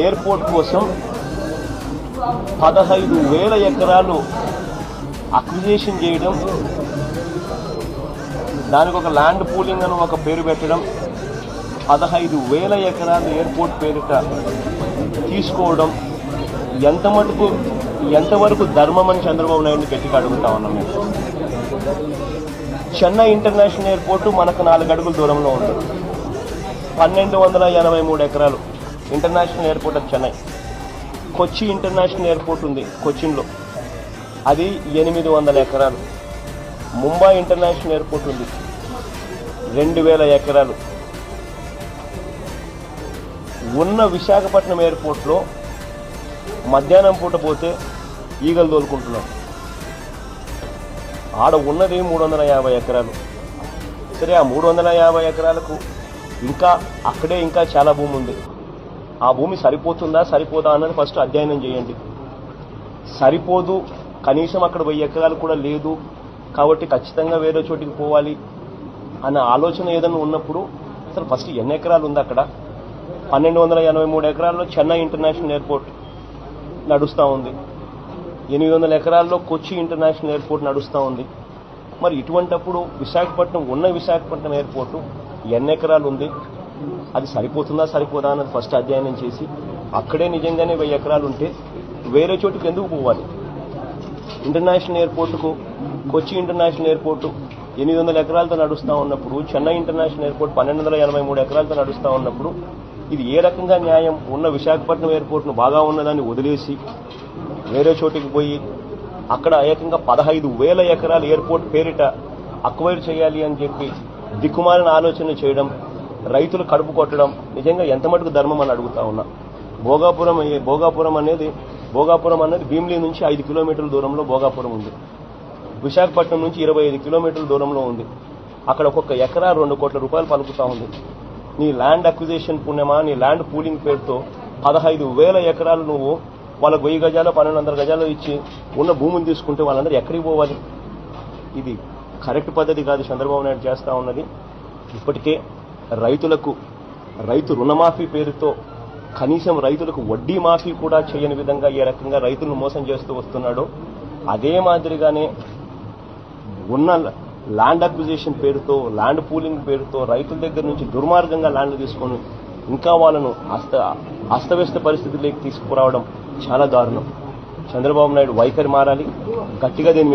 Airport కోసం 15,000 ఎకరాలు acquisition చేయడం, దానికి ఒక ల్యాండ్ పూలింగ్ అని ఒక పేరు పెట్టడం, 15,000 ఎకరాలు ఎయిర్పోర్ట్ పేరిట తీసుకోవడం ఎంతవరకు ధర్మం అని చంద్రబాబు నాయుడిని గట్టిగా అడుగుతా ఉన్నాం. మేము చెన్నై ఇంటర్నేషనల్ ఎయిర్పోర్టు మనకు 4 అడుగుల దూరంలో ఉంది. 1,283 ఎకరాలు ఇంటర్నేషనల్ ఎయిర్పోర్ట్ అది చెన్నై. కొచ్చి ఇంటర్నేషనల్ ఎయిర్పోర్ట్ ఉంది కొచ్చిన్లో, అది 800 ఎకరాలు. ముంబై ఇంటర్నేషనల్ ఎయిర్పోర్ట్ ఉంది, 2,000 ఎకరాలు. ఉన్న విశాఖపట్నం ఎయిర్పోర్ట్లో మధ్యాహ్నం పూట పోతే ఈగలు తోలుకుంటున్నాం. ఆడ ఉన్నది 350 ఎకరాలు. సరే, ఆ 350 ఎకరాలకు ఇంకా చాలా భూమి ఉంది. ఆ భూమి సరిపోతుందా సరిపోదా అన్నది ఫస్ట్ అధ్యయనం చేయండి. సరిపోదు, కనీసం అక్కడ 1000 ఎకరాలు కూడా లేదు కాబట్టి ఖచ్చితంగా వేరే చోటికి పోవాలి అన్న ఆలోచన ఏదైనా ఉన్నప్పుడు అసలు ఫస్ట్ ఎన్ని ఎకరాలు ఉంది అక్కడ? 1,283 ఎకరాల్లో చెన్నై ఇంటర్నేషనల్ ఎయిర్పోర్ట్ నడుస్తూ ఉంది. 800 ఎకరాల్లో కొచ్చి ఇంటర్నేషనల్ ఎయిర్పోర్ట్ నడుస్తూ ఉంది. మరి ఇటువంటప్పుడు విశాఖపట్నం ఎయిర్పోర్టు ఎన్ని ఎకరాలు ఉంది, అది సరిపోతుందా సరిపోదా అన్నది ఫస్ట్ అధ్యయనం చేసి అక్కడే నిజంగానే 1000 ఎకరాలు ఉంటే వేరే చోటుకు ఎందుకు పోవాలి? ఇంటర్నేషనల్ ఎయిర్పోర్టుకు కొచ్చి ఇంటర్నేషనల్ ఎయిర్పోర్టు 800 ఎకరాలతో నడుస్తూ ఉన్నప్పుడు, చెన్నై ఇంటర్నేషనల్ ఎయిర్పోర్ట్ 1,283 ఎకరాలతో నడుస్తూ ఉన్నప్పుడు ఇది ఏ రకంగా న్యాయం? ఉన్న విశాఖపట్నం ఎయిర్పోర్ట్ను బాగా ఉన్నదాన్ని వదిలేసి వేరే చోటికి పోయి అక్కడ ఏకంగా 15,000 ఎకరాల ఎయిర్పోర్ట్ పేరిట అక్వైర్ చేయాలి అని చెప్పి దిక్కుమాలిన ఆలోచన చేయడం, రైతులు కడుపు కొట్టడం నిజంగా ఎంత మటుకు ధర్మం అని అడుగుతా ఉన్నా. భోగాపురం అనేది భీమిలి నుంచి 5 కిలోమీటర్ల దూరంలో భోగాపురం ఉంది. విశాఖపట్నం నుంచి 25 కిలోమీటర్ల దూరంలో ఉంది. అక్కడ ఒక్కొక్క ఎకరా 2 కోట్ల రూపాయలు పలుకుతా ఉంది. నీ ల్యాండ్ అక్విజిషన్ పుణ్యమా, నీ ల్యాండ్ పూలింగ్ పేరుతో 15,000 ఎకరాలు నువ్వు వాళ్ళకు 1000 గజాలు 1,200 గజాలు ఇచ్చి ఉన్న భూమిని తీసుకుంటే వాళ్ళందరూ ఎక్కడికి పోవాలి? ఇది కరెక్ట్ పద్ధతి కాదు చంద్రబాబు నాయుడు చేస్తూ ఉన్నది. ఇప్పటికే రైతు రుణమాఫీ పేరుతో కనీసం రైతులకు వడ్డీ మాఫీ కూడా చేయని విధంగా ఏ రకంగా రైతులను మోసం చేస్తూ వస్తున్నాడో అదే మాదిరిగానే ఉన్న ల్యాండ్ అక్విజిషన్ పేరుతో, ల్యాండ్ పూలింగ్ పేరుతో రైతుల దగ్గర నుంచి దుర్మార్గంగా ల్యాండ్ తీసుకొని ఇంకా వాళ్ళను అస్తవ్యస్త పరిస్థితుల్లోకి తీసుకురావడం చాలా దారుణం. చంద్రబాబు నాయుడు వైఖరి మారాలి. గట్టిగా దీన్ని